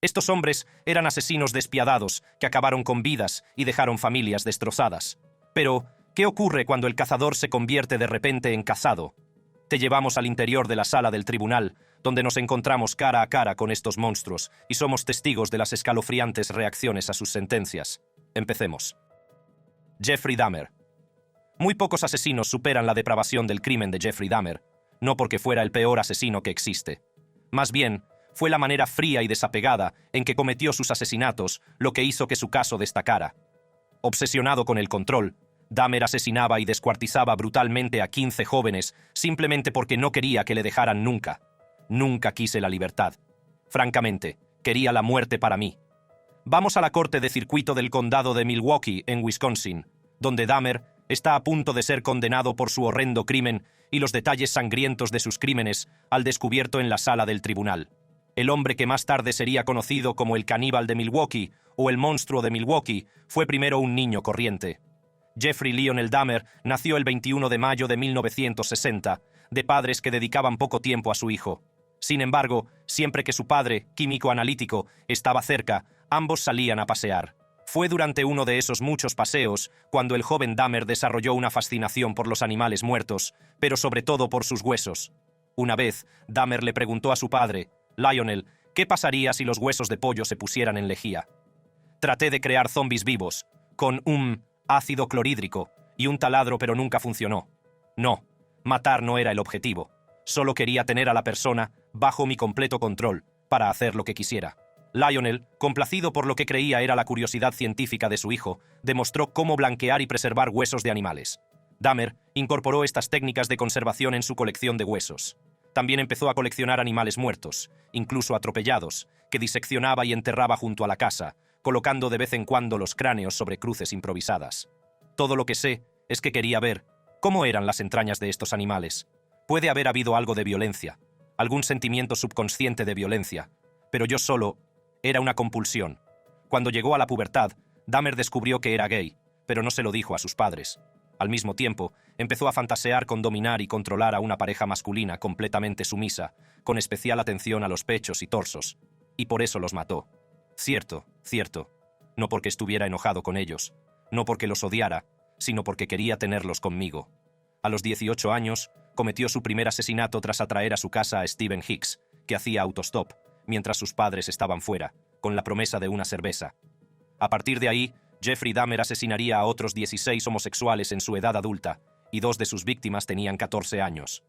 Estos hombres eran asesinos despiadados que acabaron con vidas y dejaron familias destrozadas. Pero, ¿qué ocurre cuando el cazador se convierte de repente en cazado? Te llevamos al interior de la sala del tribunal, donde nos encontramos cara a cara con estos monstruos y somos testigos de las escalofriantes reacciones a sus sentencias. Empecemos. Jeffrey Dahmer. Muy pocos asesinos superan la depravación del crimen de Jeffrey Dahmer, no porque fuera el peor asesino que existe. Más bien, fue la manera fría y desapegada en que cometió sus asesinatos lo que hizo que su caso destacara. Obsesionado con el control, Dahmer asesinaba y descuartizaba brutalmente a 15 jóvenes simplemente porque no quería que le dejaran nunca. Nunca quise la libertad. Francamente, quería la muerte para mí. Vamos a la corte de circuito del condado de Milwaukee, en Wisconsin, donde Dahmer está a punto de ser condenado por su horrendo crimen y los detalles sangrientos de sus crímenes al descubierto en la sala del tribunal. El hombre que más tarde sería conocido como el caníbal de Milwaukee o el monstruo de Milwaukee fue primero un niño corriente. Jeffrey Lionel Dahmer nació el 21 de mayo de 1960, de padres que dedicaban poco tiempo a su hijo. Sin embargo, siempre que su padre, químico analítico, estaba cerca, ambos salían a pasear. Fue durante uno de esos muchos paseos cuando el joven Dahmer desarrolló una fascinación por los animales muertos, pero sobre todo por sus huesos. Una vez, Dahmer le preguntó a su padre, Lionel, ¿qué pasaría si los huesos de pollo se pusieran en lejía? Traté de crear zombies vivos, con un ácido clorhídrico y un taladro, pero nunca funcionó. No, matar no era el objetivo. Solo quería tener a la persona bajo mi completo control para hacer lo que quisiera. Lionel, complacido por lo que creía era la curiosidad científica de su hijo, demostró cómo blanquear y preservar huesos de animales. Dahmer incorporó estas técnicas de conservación en su colección de huesos. También empezó a coleccionar animales muertos, incluso atropellados, que diseccionaba y enterraba junto a la casa, colocando de vez en cuando los cráneos sobre cruces improvisadas. Todo lo que sé es que quería ver cómo eran las entrañas de estos animales. Puede haber habido algo de violencia, algún sentimiento subconsciente de violencia, pero yo solo era una compulsión. Cuando llegó a la pubertad, Dahmer descubrió que era gay, pero no se lo dijo a sus padres. Al mismo tiempo, empezó a fantasear con dominar y controlar a una pareja masculina completamente sumisa, con especial atención a los pechos y torsos, y por eso los mató. Cierto. No porque estuviera enojado con ellos, no porque los odiara, sino porque quería tenerlos conmigo. A los 18 años, cometió su primer asesinato tras atraer a su casa a Stephen Hicks, que hacía autostop, mientras sus padres estaban fuera, con la promesa de una cerveza. A partir de ahí, Jeffrey Dahmer asesinaría a otros 16 homosexuales en su edad adulta, y 2 de sus víctimas tenían 14 años.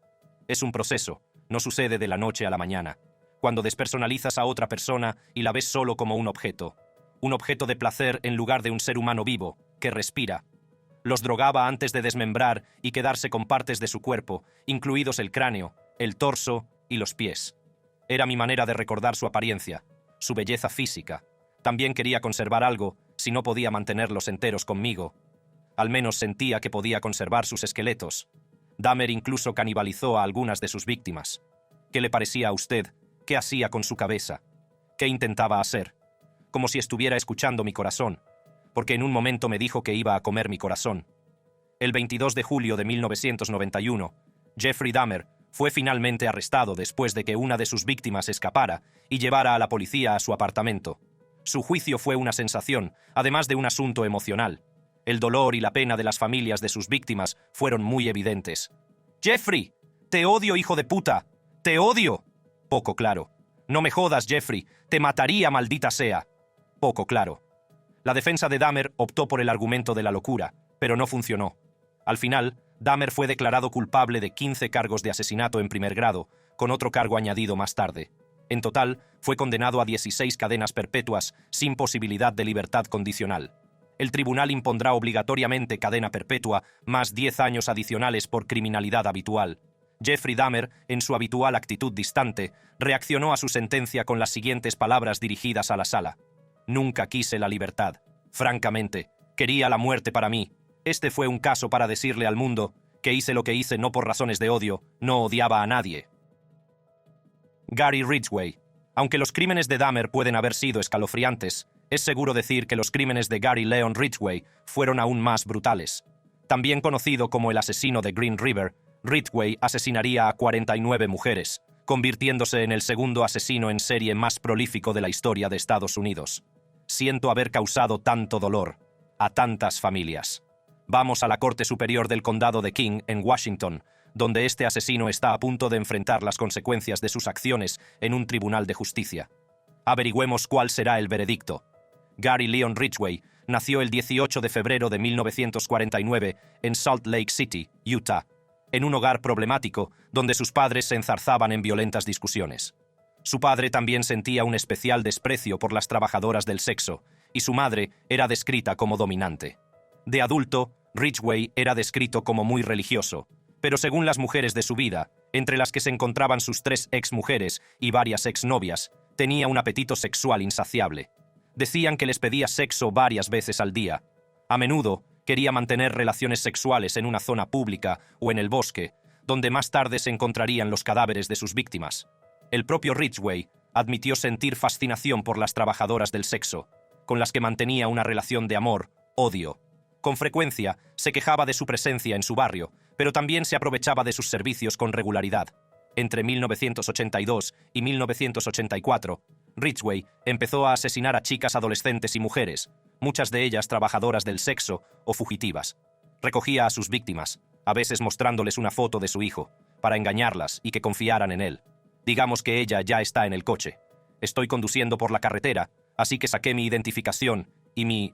Es un proceso, no sucede de la noche a la mañana. Cuando despersonalizas a otra persona y la ves solo como un objeto de placer en lugar de un ser humano vivo, que respira. Los drogaba antes de desmembrar y quedarse con partes de su cuerpo, incluidos el cráneo, el torso y los pies. Era mi manera de recordar su apariencia, su belleza física. También quería conservar algo si no podía mantenerlos enteros conmigo. Al menos sentía que podía conservar sus esqueletos. Dahmer incluso canibalizó a algunas de sus víctimas. ¿Qué le parecía a usted? ¿Qué hacía con su cabeza? ¿Qué intentaba hacer? Como si estuviera escuchando mi corazón, porque en un momento me dijo que iba a comer mi corazón. El 22 de julio de 1991, Jeffrey Dahmer fue finalmente arrestado después de que una de sus víctimas escapara y llevara a la policía a su apartamento. Su juicio fue una sensación, además de un asunto emocional. El dolor y la pena de las familias de sus víctimas fueron muy evidentes. «¡Jeffrey! ¡Te odio, hijo de puta! ¡Te odio!» Poco claro. «No me jodas, Jeffrey. Te mataría, maldita sea». Poco claro. La defensa de Dahmer optó por el argumento de la locura, pero no funcionó. Al final, Dahmer fue declarado culpable de 15 cargos de asesinato en primer grado, con otro cargo añadido más tarde. En total, fue condenado a 16 cadenas perpetuas, sin posibilidad de libertad condicional. El tribunal impondrá obligatoriamente cadena perpetua, más 10 años adicionales por criminalidad habitual. Jeffrey Dahmer, en su habitual actitud distante, reaccionó a su sentencia con las siguientes palabras dirigidas a la sala. «Nunca quise la libertad. Francamente, quería la muerte para mí. Este fue un caso para decirle al mundo que hice lo que hice no por razones de odio, no odiaba a nadie». Gary Ridgway. Aunque los crímenes de Dahmer pueden haber sido escalofriantes, es seguro decir que los crímenes de Gary Leon Ridgway fueron aún más brutales. También conocido como el asesino de Green River, Ridgway asesinaría a 49 mujeres, convirtiéndose en el segundo asesino en serie más prolífico de la historia de Estados Unidos. Siento haber causado tanto dolor a tantas familias. Vamos a la Corte Superior del Condado de King, en Washington, donde este asesino está a punto de enfrentar las consecuencias de sus acciones en un tribunal de justicia. Averigüemos cuál será el veredicto. Gary Leon Ridgway nació el 18 de febrero de 1949 en Salt Lake City, Utah, en un hogar problemático donde sus padres se enzarzaban en violentas discusiones. Su padre también sentía un especial desprecio por las trabajadoras del sexo, y su madre era descrita como dominante. De adulto, Ridgway era descrito como muy religioso, pero según las mujeres de su vida, entre las que se encontraban sus 3 exmujeres y varias exnovias, tenía un apetito sexual insaciable. Decían que les pedía sexo varias veces al día. A menudo quería mantener relaciones sexuales en una zona pública o en el bosque, donde más tarde se encontrarían los cadáveres de sus víctimas. El propio Ridgway admitió sentir fascinación por las trabajadoras del sexo, con las que mantenía una relación de amor-odio. Con frecuencia se quejaba de su presencia en su barrio, pero también se aprovechaba de sus servicios con regularidad. Entre 1982 y 1984, Ridgway empezó a asesinar a chicas adolescentes y mujeres, muchas de ellas trabajadoras del sexo o fugitivas. Recogía a sus víctimas, a veces mostrándoles una foto de su hijo, para engañarlas y que confiaran en él. Digamos que ella ya está en el coche. Estoy conduciendo por la carretera, así que saqué mi identificación y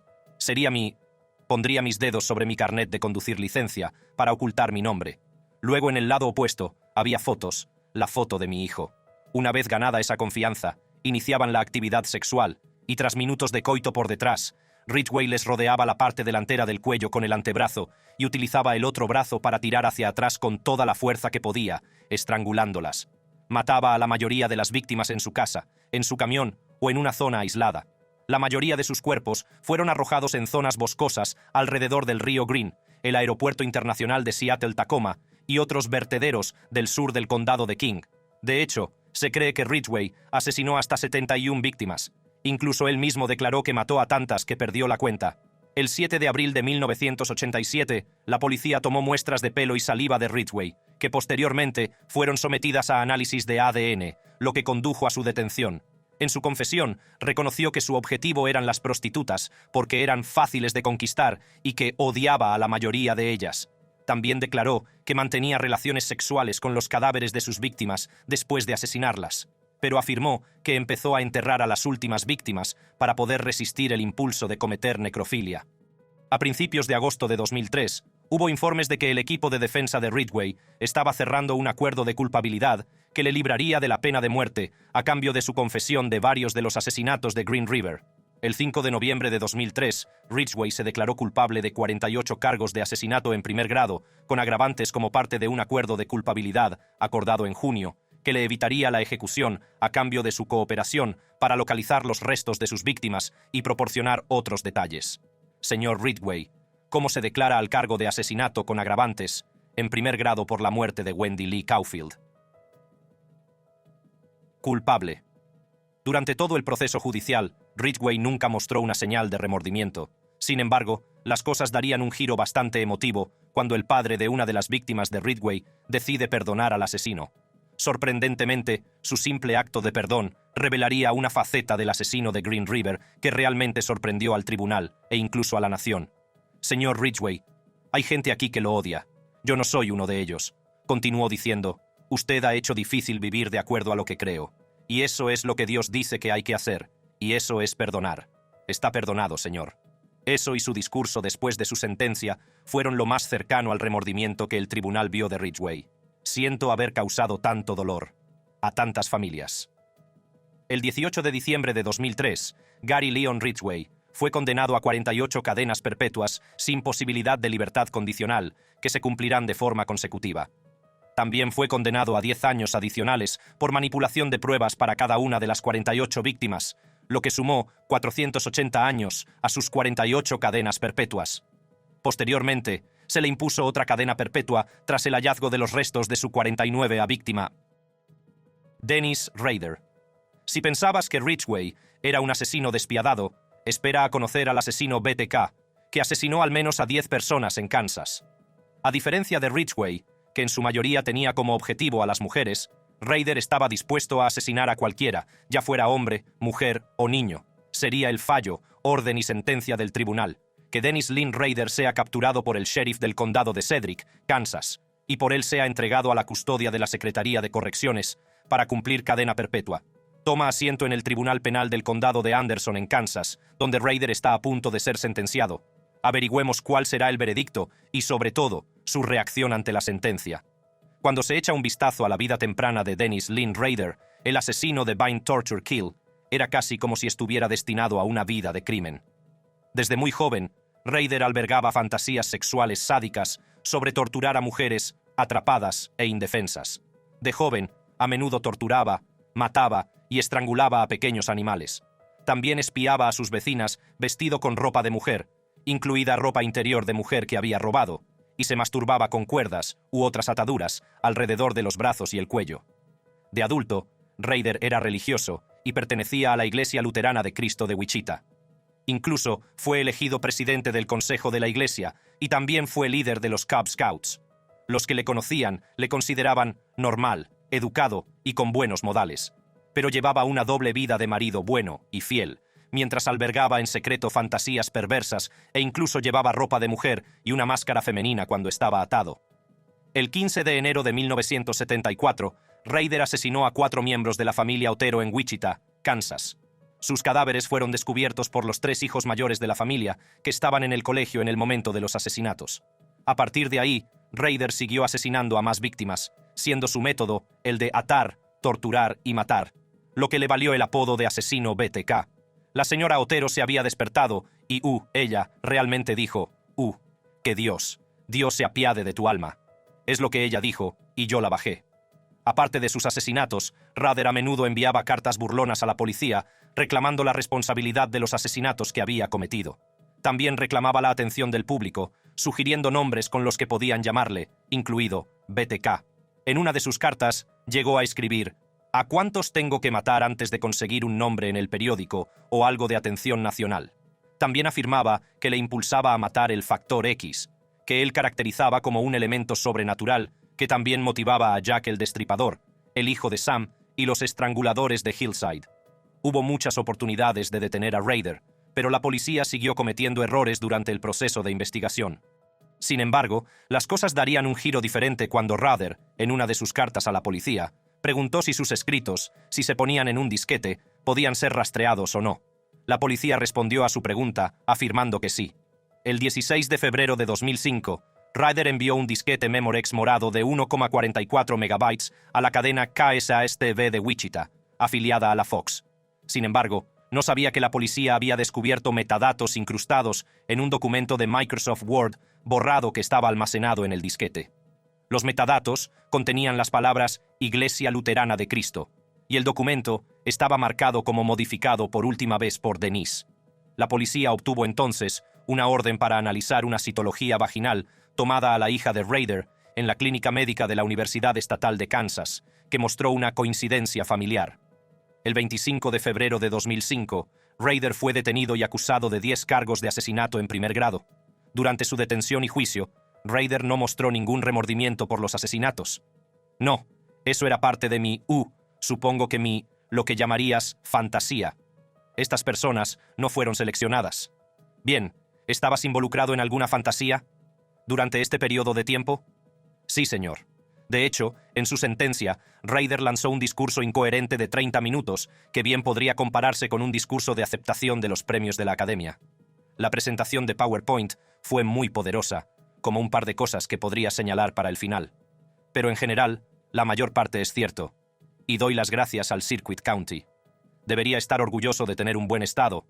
pondría mis dedos sobre mi carnet de conducir licencia para ocultar mi nombre. Luego, en el lado opuesto, había fotos, la foto de mi hijo. Una vez ganada esa confianza, iniciaban la actividad sexual, y tras minutos de coito por detrás, Ridgway les rodeaba la parte delantera del cuello con el antebrazo y utilizaba el otro brazo para tirar hacia atrás con toda la fuerza que podía, estrangulándolas. Mataba a la mayoría de las víctimas en su casa, en su camión o en una zona aislada. La mayoría de sus cuerpos fueron arrojados en zonas boscosas alrededor del río Green, el aeropuerto internacional de Seattle-Tacoma y otros vertederos del sur del condado de King. De hecho, se cree que Ridgway asesinó hasta 71 víctimas. Incluso él mismo declaró que mató a tantas que perdió la cuenta. El 7 de abril de 1987, la policía tomó muestras de pelo y saliva de Ridgway, que posteriormente fueron sometidas a análisis de ADN, lo que condujo a su detención. En su confesión, reconoció que su objetivo eran las prostitutas, porque eran fáciles de conquistar y que odiaba a la mayoría de ellas. También declaró que mantenía relaciones sexuales con los cadáveres de sus víctimas después de asesinarlas, pero afirmó que empezó a enterrar a las últimas víctimas para poder resistir el impulso de cometer necrofilia. A principios de agosto de 2003, hubo informes de que el equipo de defensa de Ridgway estaba cerrando un acuerdo de culpabilidad que le libraría de la pena de muerte a cambio de su confesión de varios de los asesinatos de Green River. El 5 de noviembre de 2003, Ridgway se declaró culpable de 48 cargos de asesinato en primer grado, con agravantes como parte de un acuerdo de culpabilidad acordado en junio, que le evitaría la ejecución a cambio de su cooperación para localizar los restos de sus víctimas y proporcionar otros detalles. Señor Ridgway, ¿cómo se declara al cargo de asesinato con agravantes en primer grado por la muerte de Wendy Lee Caulfield? Culpable. Durante todo el proceso judicial, Ridgway nunca mostró una señal de remordimiento. Sin embargo, las cosas darían un giro bastante emotivo cuando el padre de una de las víctimas de Ridgway decide perdonar al asesino. Sorprendentemente, su simple acto de perdón revelaría una faceta del asesino de Green River que realmente sorprendió al tribunal e incluso a la nación. Señor Ridgway, hay gente aquí que lo odia. Yo no soy uno de ellos. Continuó diciendo, usted ha hecho difícil vivir de acuerdo a lo que creo. Y eso es lo que Dios dice que hay que hacer. Y eso es perdonar. Está perdonado, señor. Eso y su discurso después de su sentencia fueron lo más cercano al remordimiento que el tribunal vio de Ridgway. Siento haber causado tanto dolor a tantas familias. El 18 de diciembre de 2003, Gary Leon Ridgway fue condenado a 48 cadenas perpetuas sin posibilidad de libertad condicional, que se cumplirán de forma consecutiva. También fue condenado a 10 años adicionales por manipulación de pruebas para cada una de las 48 víctimas, lo que sumó 480 años a sus 48 cadenas perpetuas. Posteriormente, se le impuso otra cadena perpetua tras el hallazgo de los restos de su 49ª víctima, Dennis Rader. Si pensabas que Ridgway era un asesino despiadado, espera a conocer al asesino BTK, que asesinó al menos a 10 personas en Kansas. A diferencia de Ridgway, que en su mayoría tenía como objetivo a las mujeres, Raider estaba dispuesto a asesinar a cualquiera, ya fuera hombre, mujer o niño. Sería el fallo, orden y sentencia del tribunal, que Dennis Lynn Raider sea capturado por el sheriff del condado de Cedric, Kansas, y por él sea entregado a la custodia de la Secretaría de Correcciones para cumplir cadena perpetua. Toma asiento en el Tribunal Penal del Condado de Anderson, en Kansas, donde Raider está a punto de ser sentenciado. Averigüemos cuál será el veredicto y, sobre todo, su reacción ante la sentencia. Cuando se echa un vistazo a la vida temprana de Dennis Lynn Raider, el asesino de Bind Torture Kill, era casi como si estuviera destinado a una vida de crimen. Desde muy joven, Raider albergaba fantasías sexuales sádicas sobre torturar a mujeres atrapadas e indefensas. De joven, a menudo torturaba, mataba y estrangulaba a pequeños animales. También espiaba a sus vecinas vestido con ropa de mujer, incluida ropa interior de mujer que había robado, y se masturbaba con cuerdas u otras ataduras alrededor de los brazos y el cuello. De adulto, Raider era religioso y pertenecía a la Iglesia Luterana de Cristo de Wichita. Incluso fue elegido presidente del Consejo de la Iglesia y también fue líder de los Cub Scouts. Los que le conocían le consideraban normal, educado y con buenos modales, pero llevaba una doble vida de marido bueno y fiel, mientras albergaba en secreto fantasías perversas e incluso llevaba ropa de mujer y una máscara femenina cuando estaba atado. El 15 de enero de 1974, Raider asesinó a 4 miembros de la familia Otero en Wichita, Kansas. Sus cadáveres fueron descubiertos por los 3 hijos mayores de la familia, que estaban en el colegio en el momento de los asesinatos. A partir de ahí, Raider siguió asesinando a más víctimas, siendo su método el de atar, torturar y matar, lo que le valió el apodo de asesino BTK. La señora Otero se había despertado y, ella realmente dijo, que Dios se apiade de tu alma. Es lo que ella dijo, y yo la bajé. Aparte de sus asesinatos, Raider a menudo enviaba cartas burlonas a la policía, reclamando la responsabilidad de los asesinatos que había cometido. También reclamaba la atención del público, sugiriendo nombres con los que podían llamarle, incluido BTK. En una de sus cartas, llegó a escribir: ¿a cuántos tengo que matar antes de conseguir un nombre en el periódico o algo de atención nacional? También afirmaba que le impulsaba a matar el factor X, que él caracterizaba como un elemento sobrenatural que también motivaba a Jack el Destripador, el hijo de Sam y los estranguladores de Hillside. Hubo muchas oportunidades de detener a Raider, pero la policía siguió cometiendo errores durante el proceso de investigación. Sin embargo, las cosas darían un giro diferente cuando Raider, en una de sus cartas a la policía, preguntó si sus escritos, si se ponían en un disquete, podían ser rastreados o no. La policía respondió a su pregunta, afirmando que sí. El 16 de febrero de 2005, Raider envió un disquete Memorex morado de 1,44 megabytes a la cadena KSAS-TV de Wichita, afiliada a la Fox. Sin embargo, no sabía que la policía había descubierto metadatos incrustados en un documento de Microsoft Word borrado que estaba almacenado en el disquete. Los metadatos contenían las palabras Iglesia Luterana de Cristo, y el documento estaba marcado como modificado por última vez por Denise. La policía obtuvo entonces una orden para analizar una citología vaginal tomada a la hija de Raider en la clínica médica de la Universidad Estatal de Kansas, que mostró una coincidencia familiar. El 25 de febrero de 2005, Raider fue detenido y acusado de 10 cargos de asesinato en primer grado. Durante su detención y juicio, Raider no mostró ningún remordimiento por los asesinatos. No, eso era parte de mi, supongo que lo que llamarías, fantasía. Estas personas no fueron seleccionadas. Bien, ¿estabas involucrado en alguna fantasía durante este periodo de tiempo? Sí, señor. De hecho, en su sentencia, Raider lanzó un discurso incoherente de 30 minutos que bien podría compararse con un discurso de aceptación de los premios de la Academia. La presentación de PowerPoint fue muy poderosa, como un par de cosas que podría señalar para el final. Pero en general, la mayor parte es cierto, y doy las gracias al Circuit County. Debería estar orgulloso de tener un buen estado.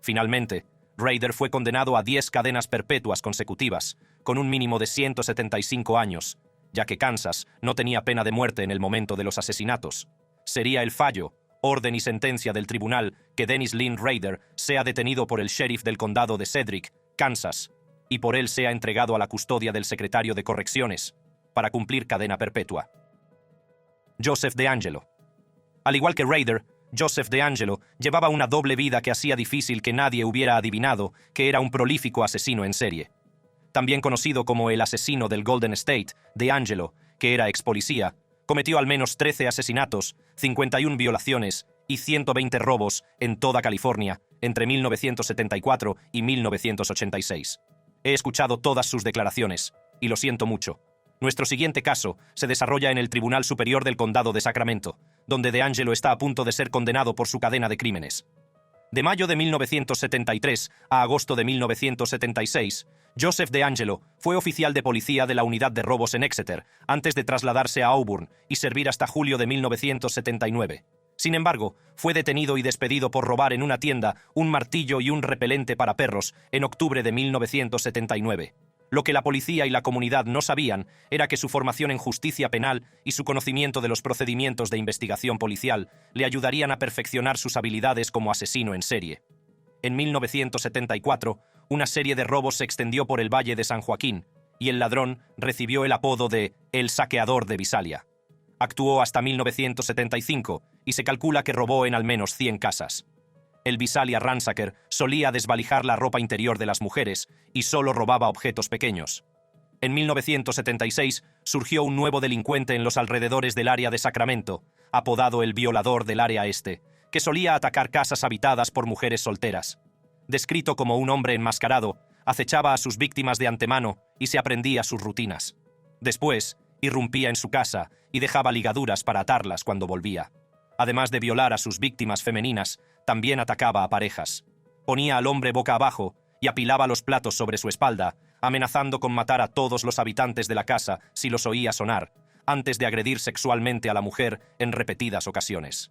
Finalmente, Raider fue condenado a 10 cadenas perpetuas consecutivas, con un mínimo de 175 años, ya que Kansas no tenía pena de muerte en el momento de los asesinatos. Sería el fallo, orden y sentencia del tribunal que Dennis Lynn Raider sea detenido por el sheriff del condado de Cedric, Kansas, y por él sea entregado a la custodia del secretario de Correcciones, para cumplir cadena perpetua. Joseph DeAngelo. Al igual que Raider, Joseph DeAngelo llevaba una doble vida que hacía difícil que nadie hubiera adivinado que era un prolífico asesino en serie. También conocido como el asesino del Golden State, DeAngelo, que era ex policía, Cometió al menos 13 asesinatos, 51 violaciones y 120 robos en toda California entre 1974 y 1986. He escuchado todas sus declaraciones, y lo siento mucho. Nuestro siguiente caso se desarrolla en el Tribunal Superior del Condado de Sacramento, donde DeAngelo está a punto de ser condenado por su cadena de crímenes. De mayo de 1973 a agosto de 1976, Joseph DeAngelo fue oficial de policía de la unidad de robos en Exeter, antes de trasladarse a Auburn y servir hasta julio de 1979. Sin embargo, fue detenido y despedido por robar en una tienda un martillo y un repelente para perros en octubre de 1979. Lo que la policía y la comunidad no sabían era que su formación en justicia penal y su conocimiento de los procedimientos de investigación policial le ayudarían a perfeccionar sus habilidades como asesino en serie. En 1974, una serie de robos se extendió por el Valle de San Joaquín y el ladrón recibió el apodo de El Saqueador de Visalia. Actuó hasta 1975 y se calcula que robó en al menos 100 casas. El Visalia Ransacker solía desvalijar la ropa interior de las mujeres y solo robaba objetos pequeños. En 1976 surgió un nuevo delincuente en los alrededores del área de Sacramento, apodado el Violador del Área Este, que solía atacar casas habitadas por mujeres solteras. Descrito como un hombre enmascarado, acechaba a sus víctimas de antemano y se aprendía sus rutinas. Después, irrumpía en su casa y dejaba ligaduras para atarlas cuando volvía. Además de violar a sus víctimas femeninas, también atacaba a parejas. Ponía al hombre boca abajo y apilaba los platos sobre su espalda, amenazando con matar a todos los habitantes de la casa si los oía sonar, antes de agredir sexualmente a la mujer en repetidas ocasiones.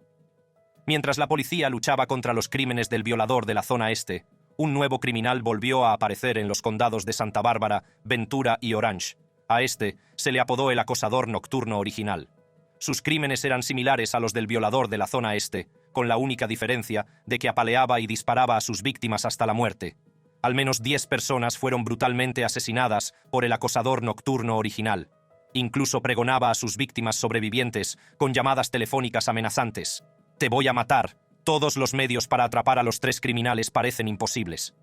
Mientras la policía luchaba contra los crímenes del violador de la zona este, un nuevo criminal volvió a aparecer en los condados de Santa Bárbara, Ventura y Orange. A este se le apodó el acosador nocturno original. Sus crímenes eran similares a los del violador de la zona este, con la única diferencia de que apaleaba y disparaba a sus víctimas hasta la muerte. Al menos 10 personas fueron brutalmente asesinadas por el acosador nocturno original. Incluso pregonaba a sus víctimas sobrevivientes con llamadas telefónicas amenazantes. «Te voy a matar. Todos los medios para atrapar a los 3 criminales parecen imposibles».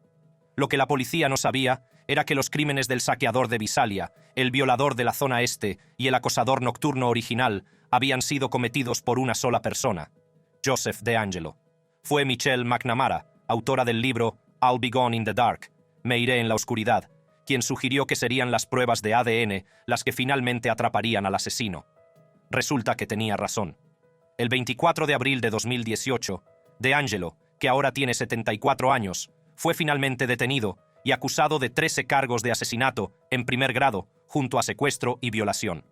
Lo que la policía no sabía era que los crímenes del saqueador de Visalia, el violador de la zona este y el acosador nocturno original habían sido cometidos por una sola persona, Joseph DeAngelo. Fue Michelle McNamara, autora del libro I'll Be Gone in the Dark, Me iré en la oscuridad, quien sugirió que serían las pruebas de ADN las que finalmente atraparían al asesino. Resulta que tenía razón. El 24 de abril de 2018, DeAngelo, que ahora tiene 74 años, fue finalmente detenido y acusado de 13 cargos de asesinato en primer grado, junto a secuestro y violación.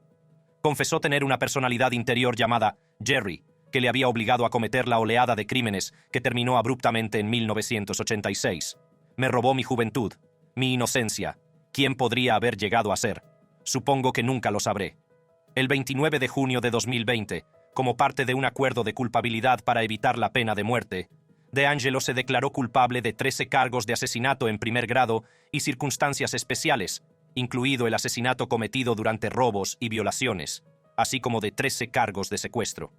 Confesó tener una personalidad interior llamada Jerry, que le había obligado a cometer la oleada de crímenes que terminó abruptamente en 1986. Me robó mi juventud, mi inocencia. ¿Quién podría haber llegado a ser? Supongo que nunca lo sabré. El 29 de junio de 2020, como parte de un acuerdo de culpabilidad para evitar la pena de muerte, DeAngelo se declaró culpable de 13 cargos de asesinato en primer grado y circunstancias especiales, incluido el asesinato cometido durante robos y violaciones, así como de 13 cargos de secuestro.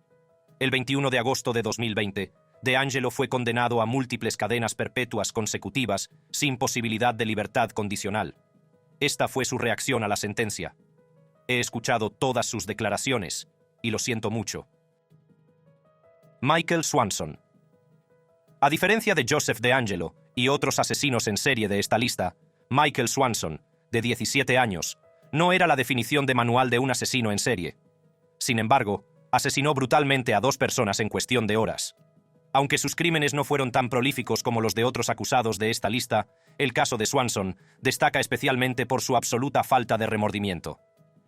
El 21 de agosto de 2020, DeAngelo fue condenado a múltiples cadenas perpetuas consecutivas sin posibilidad de libertad condicional. Esta fue su reacción a la sentencia. He escuchado todas sus declaraciones, y lo siento mucho. Michael Swanson. A diferencia de Joseph DeAngelo y otros asesinos en serie de esta lista, Michael Swanson, de 17 años, no era la definición de manual de un asesino en serie. Sin embargo, asesinó brutalmente a 2 personas en cuestión de horas. Aunque sus crímenes no fueron tan prolíficos como los de otros acusados de esta lista, el caso de Swanson destaca especialmente por su absoluta falta de remordimiento.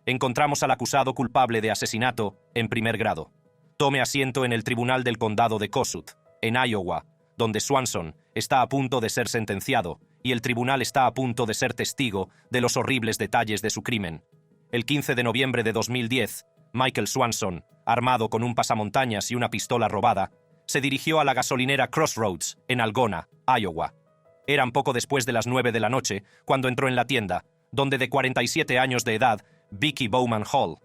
Encontramos al acusado culpable de asesinato en primer grado. Tome asiento en el Tribunal del Condado de Kossuth, en Iowa, donde Swanson está a punto de ser sentenciado y el tribunal está a punto de ser testigo de los horribles detalles de su crimen. El 15 de noviembre de 2010, Michael Swanson, armado con un pasamontañas y una pistola robada, se dirigió a la gasolinera Crossroads, en Algona, Iowa. Eran poco después de las 9 de la noche cuando entró en la tienda, donde de 47 años de edad, Vicky Bowman Hall,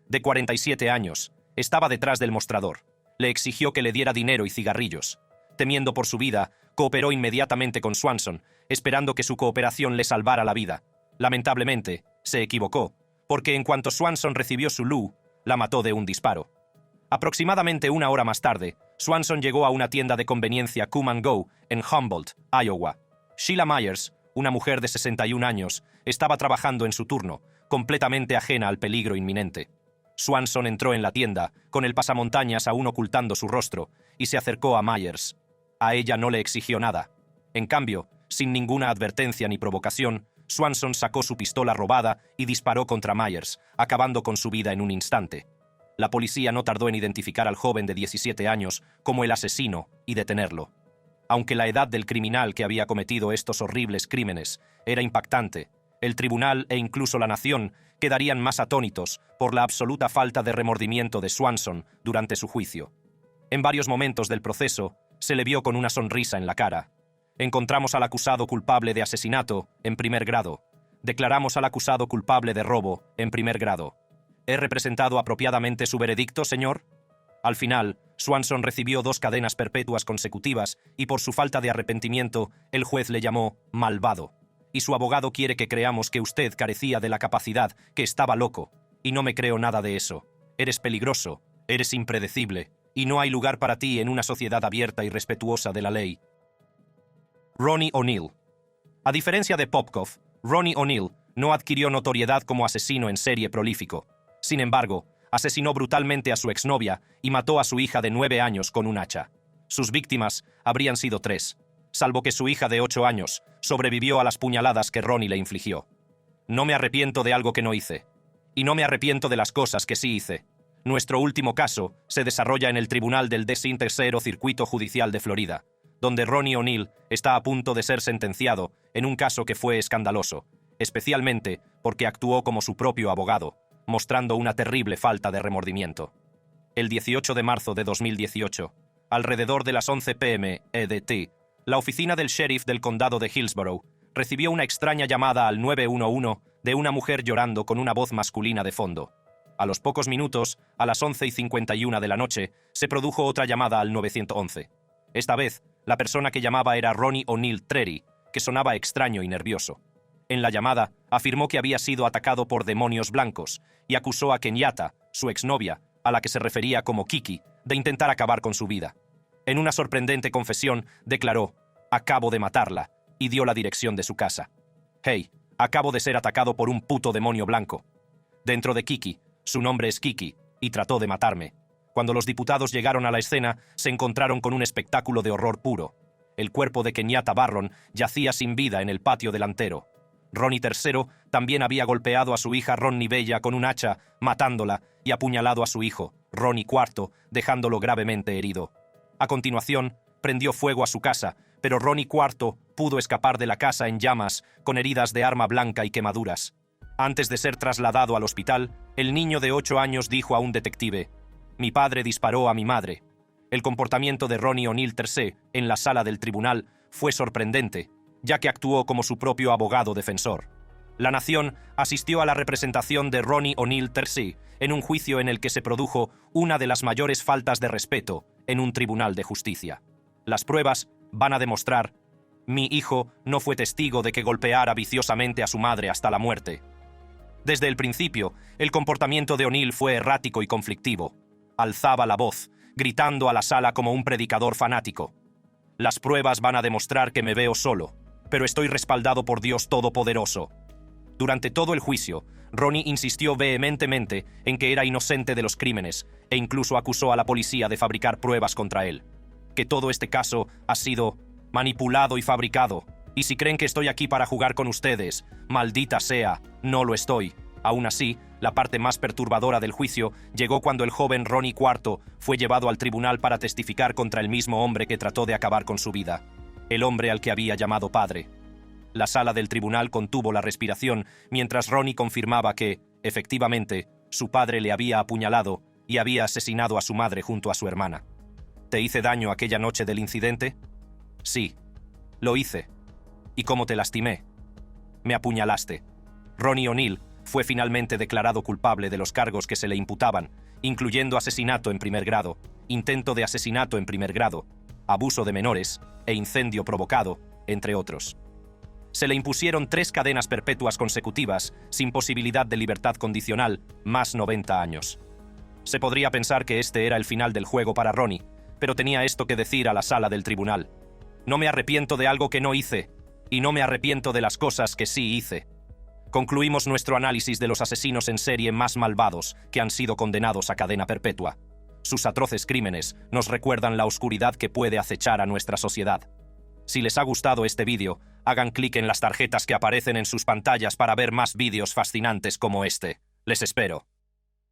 de 47 años, estaba detrás del mostrador. Le exigió que le diera dinero y cigarrillos. Temiendo por su vida, cooperó inmediatamente con Swanson, esperando que su cooperación le salvara la vida. Lamentablemente, se equivocó, porque en cuanto Swanson recibió su luz, la mató de un disparo. Aproximadamente una hora más tarde, Swanson llegó a una tienda de conveniencia Come & Go en Humboldt, Iowa. Sheila Myers, una mujer de 61 años, estaba trabajando en su turno, completamente ajena al peligro inminente. Swanson entró en la tienda, con el pasamontañas aún ocultando su rostro, y se acercó a Myers. A ella no le exigió nada. En cambio, sin ninguna advertencia ni provocación, Swanson sacó su pistola robada y disparó contra Myers, acabando con su vida en un instante. La policía no tardó en identificar al joven de 17 años como el asesino y detenerlo. Aunque la edad del criminal que había cometido estos horribles crímenes era impactante, el tribunal e incluso la nación quedarían más atónitos por la absoluta falta de remordimiento de Swanson durante su juicio. En varios momentos del proceso, se le vio con una sonrisa en la cara. Encontramos al acusado culpable de asesinato en primer grado. Declaramos al acusado culpable de robo en primer grado. ¿He representado apropiadamente su veredicto, señor? Al final, Swanson recibió 2 cadenas perpetuas consecutivas y por su falta de arrepentimiento, el juez le llamó malvado. Y su abogado quiere que creamos que usted carecía de la capacidad, que estaba loco. Y no me creo nada de eso. Eres peligroso, eres impredecible, y no hay lugar para ti en una sociedad abierta y respetuosa de la ley. Ronnie O'Neill. A diferencia de Popkov, Ronnie O'Neill no adquirió notoriedad como asesino en serie prolífico. Sin embargo, asesinó brutalmente a su exnovia y mató a su hija de 9 años con un hacha. Sus víctimas habrían sido 3, salvo que su hija de 8 años sobrevivió a las puñaladas que Ronnie le infligió. No me arrepiento de algo que no hice. Y no me arrepiento de las cosas que sí hice. Nuestro último caso se desarrolla en el tribunal del 13º Circuito Judicial de Florida, donde Ronnie O'Neill está a punto de ser sentenciado en un caso que fue escandaloso, especialmente porque actuó como su propio abogado, mostrando una terrible falta de remordimiento. El 18 de marzo de 2018, alrededor de las 11 p.m. EDT, la oficina del sheriff del condado de Hillsborough recibió una extraña llamada al 911 de una mujer llorando con una voz masculina de fondo. A los pocos minutos, a las 11:51 de la noche, se produjo otra llamada al 911. Esta vez, la persona que llamaba era Ronnie O'Neill Trery, que sonaba extraño y nervioso. En la llamada, afirmó que había sido atacado por demonios blancos y acusó a Kenyatta, su exnovia, a la que se refería como Kiki, de intentar acabar con su vida. En una sorprendente confesión, declaró: «Acabo de matarla», y dio la dirección de su casa. «Hey, acabo de ser atacado por un puto demonio blanco». Dentro de Kiki, su nombre es Kiki, y trató de matarme. Cuando los diputados llegaron a la escena, se encontraron con un espectáculo de horror puro. El cuerpo de Kenyatta Barron yacía sin vida en el patio delantero. Ronnie III también había golpeado a su hija Ronnie Bella con un hacha, matándola, y apuñalado a su hijo, Ronnie IV, dejándolo gravemente herido. A continuación, prendió fuego a su casa, pero Ronnie IV pudo escapar de la casa en llamas, con heridas de arma blanca y quemaduras. Antes de ser trasladado al hospital, el niño de 8 años dijo a un detective: «Mi padre disparó a mi madre». El comportamiento de Ronnie O'Neill III en la sala del tribunal fue sorprendente, ya que actuó como su propio abogado defensor. La nación asistió a la representación de Ronnie O'Neill III en un juicio en el que se produjo una de las mayores faltas de respeto en un tribunal de justicia. Las pruebas van a demostrar: mi hijo no fue testigo de que golpeara viciosamente a su madre hasta la muerte. Desde el principio, el comportamiento de O'Neill fue errático y conflictivo. Alzaba la voz, gritando a la sala como un predicador fanático. Las pruebas van a demostrar que me veo solo, pero estoy respaldado por Dios Todopoderoso. Durante todo el juicio, Ronnie insistió vehementemente en que era inocente de los crímenes e incluso acusó a la policía de fabricar pruebas contra él. Que todo este caso ha sido manipulado y fabricado. Y si creen que estoy aquí para jugar con ustedes, maldita sea, no lo estoy. Aún así, la parte más perturbadora del juicio llegó cuando el joven Ronnie IV fue llevado al tribunal para testificar contra el mismo hombre que trató de acabar con su vida, el hombre al que había llamado padre. La sala del tribunal contuvo la respiración mientras Ronnie confirmaba que, efectivamente, su padre le había apuñalado y había asesinado a su madre junto a su hermana. ¿Te hice daño aquella noche del incidente? Sí, lo hice. ¿Y cómo te lastimé? Me apuñalaste. Ronnie O'Neill fue finalmente declarado culpable de los cargos que se le imputaban, incluyendo asesinato en primer grado, intento de asesinato en primer grado, abuso de menores e incendio provocado, entre otros. Se le impusieron 3 cadenas perpetuas consecutivas, sin posibilidad de libertad condicional, más 90 años. Se podría pensar que este era el final del juego para Ronnie, pero tenía esto que decir a la sala del tribunal. No me arrepiento de algo que no hice, y no me arrepiento de las cosas que sí hice. Concluimos nuestro análisis de los asesinos en serie más malvados que han sido condenados a cadena perpetua. Sus atroces crímenes nos recuerdan la oscuridad que puede acechar a nuestra sociedad. Si les ha gustado este vídeo, hagan clic en las tarjetas que aparecen en sus pantallas para ver más vídeos fascinantes como este. Les espero.